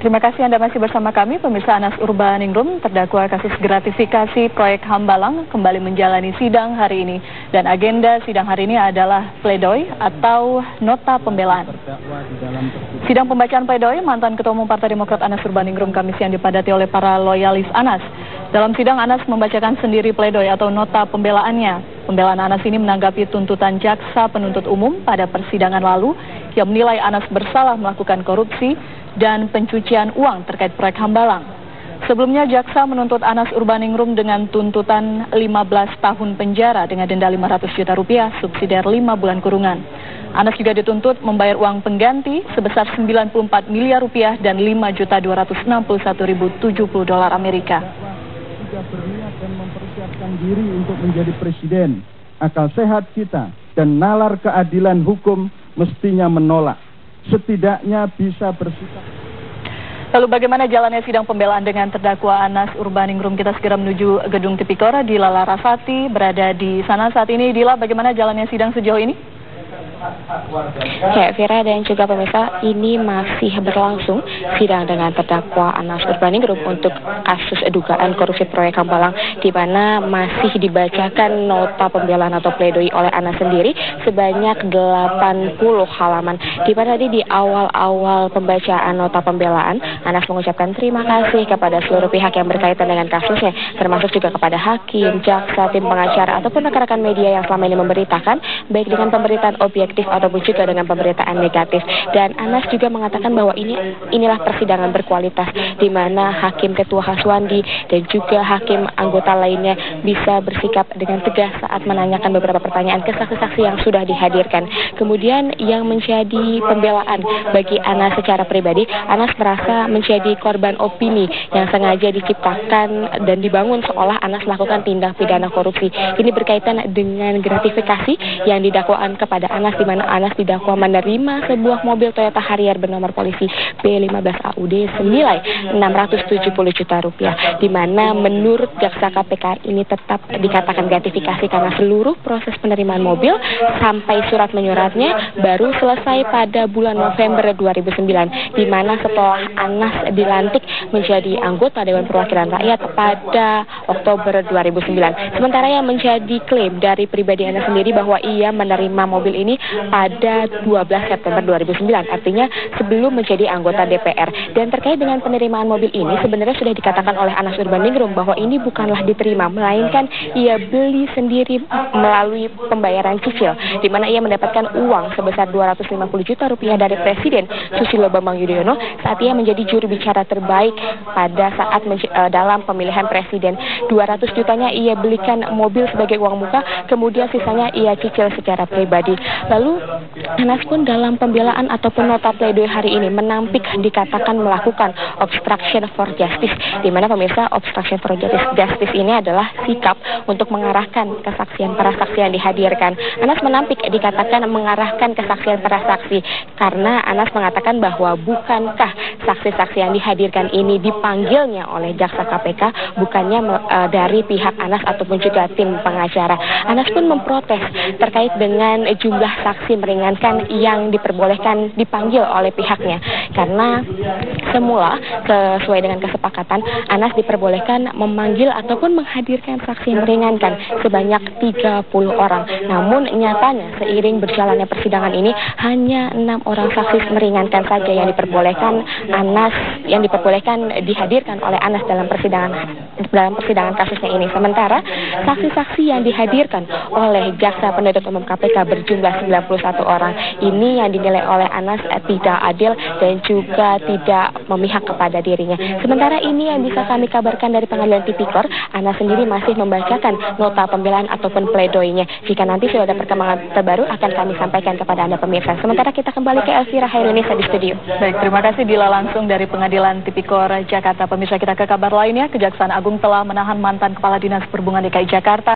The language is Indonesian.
Terima kasih Anda masih bersama kami, pemirsa. Anas Urbaningrum, terdakwa kasus gratifikasi proyek Hambalang, kembali menjalani sidang hari ini. Dan agenda sidang hari ini adalah pledoi atau nota pembelaan. Sidang pembacaan pledoi mantan Ketua Umum Partai Demokrat Anas Urbaningrum Kamis yang dipadati oleh para loyalis Anas. Dalam sidang, Anas membacakan sendiri pledoi atau nota pembelaannya. Pembelaan Anas ini menanggapi tuntutan jaksa penuntut umum pada persidangan lalu yang menilai Anas bersalah melakukan korupsi dan pencucian uang terkait proyek Hambalang. Sebelumnya jaksa menuntut Anas Urbaningrum dengan tuntutan 15 tahun penjara dengan denda 500 juta rupiah, subsidiar 5 bulan kurungan. Anas juga dituntut membayar uang pengganti sebesar 94 miliar rupiah dan 5.261.070 dolar Amerika. Sudah berniat dan mempersiapkan diri untuk menjadi presiden, akal sehat kita dan nalar keadilan hukum mestinya menolak. Setidaknya bisa bersikap. Lalu bagaimana jalannya sidang pembelaan dengan terdakwa Anas Urbaningrum? Kita segera menuju gedung Tipikor. Dila Larasati berada di sana saat ini. Dila, bagaimana jalannya sidang sejauh ini? Ya, Vira dan juga pemirsa, ini masih berlangsung sidang dengan terdakwa Anas Urbaningrum untuk kasus dugaan korupsi proyek Hambalang, di mana masih dibacakan nota pembelaan atau pledoi oleh Anas sendiri sebanyak 80 halaman. Di mana tadi di awal-awal pembacaan nota pembelaan, Anas mengucapkan terima kasih kepada seluruh pihak yang berkaitan dengan kasusnya, termasuk juga kepada hakim, jaksa, tim pengacara ataupun rekan-rekan media yang selama ini memberitakan, baik dengan pemberitaan objektif ataupun juga dengan pemberitaan negatif. Dan Anas juga mengatakan bahwa inilah persidangan berkualitas, di mana hakim ketua Haswandi dan juga hakim anggota lainnya bisa bersikap dengan tegas saat menanyakan beberapa pertanyaan ke saksi-saksi yang sudah dihadirkan. Kemudian yang menjadi pembelaan bagi Anas secara pribadi, Anas merasa menjadi korban opini yang sengaja diciptakan dan dibangun seolah Anas melakukan tindak pidana korupsi. Ini berkaitan dengan gratifikasi yang didakwakan kepada Anas, di mana Anas didakwa menerima sebuah mobil Toyota Harrier bernomor polisi B15AUD senilai 670 juta rupiah, di mana menurut jaksa KPK ini tetap dikatakan gratifikasi karena seluruh proses penerimaan mobil sampai surat menyuratnya baru selesai pada bulan November 2009, di mana setelah Anas dilantik menjadi anggota Dewan Perwakilan Rakyat pada Oktober 2009. Sementara yang menjadi klaim dari pribadi Anas sendiri bahwa ia menerima mobil ini pada 12 September 2009, artinya sebelum menjadi anggota DPR. Dan terkait dengan penerimaan mobil ini, sebenarnya sudah dikatakan oleh Anas Urbaningrum bahwa ini bukanlah diterima, melainkan ia beli sendiri melalui pembayaran cicil, di mana ia mendapatkan uang sebesar 250 juta rupiah dari Presiden Susilo Bambang Yudhoyono saat ia menjadi juru bicara terbaik pada saat dalam pemilihan presiden. 200 jutanya ia belikan mobil sebagai uang muka, kemudian sisanya ia cicil secara pribadi. Lalu Anas pun dalam pembelaan ataupun nota pledoi hari ini menampik dikatakan melakukan obstruction for justice, di mana pemirsa, obstruction for justice ini adalah sikap untuk mengarahkan kesaksian para saksi yang dihadirkan. Anas menampik dikatakan mengarahkan kesaksian para saksi karena Anas mengatakan bahwa bukankah saksi-saksi yang dihadirkan ini dipanggilnya oleh jaksa KPK, bukannya dari pihak Anas ataupun juga tim pengacara. Anas pun memprotes terkait dengan jumlah saksi meringankan yang diperbolehkan dipanggil oleh pihaknya, karena semula sesuai dengan kesepakatan Anas diperbolehkan memanggil ataupun menghadirkan saksi yang meringankan sebanyak 30 orang. Namun nyatanya seiring berjalannya persidangan ini hanya 6 orang saksi meringankan saja yang diperbolehkan dihadirkan oleh Anas dalam persidangan kasusnya ini. Sementara saksi-saksi yang dihadirkan oleh jaksa penuntut umum KPK berjumlah 91 orang. Ini yang dinilai oleh Anas tidak adil dan juga tidak memihak kepada dirinya. Sementara ini yang bisa kami kabarkan dari Pengadilan Tipikor, Anas sendiri masih membacakan nota pembelaan ataupun pledoinya. Jika nanti sudah ada perkembangan terbaru akan kami sampaikan kepada Anda pemirsa. Sementara kita kembali ke Elvira Hairunisa di studio. Baik, terima kasih Dila langsung dari Pengadilan Tipikor Jakarta. Pemirsa, kita ke kabar lainnya, Kejaksaan Agung telah menahan mantan Kepala Dinas Perhubungan DKI Jakarta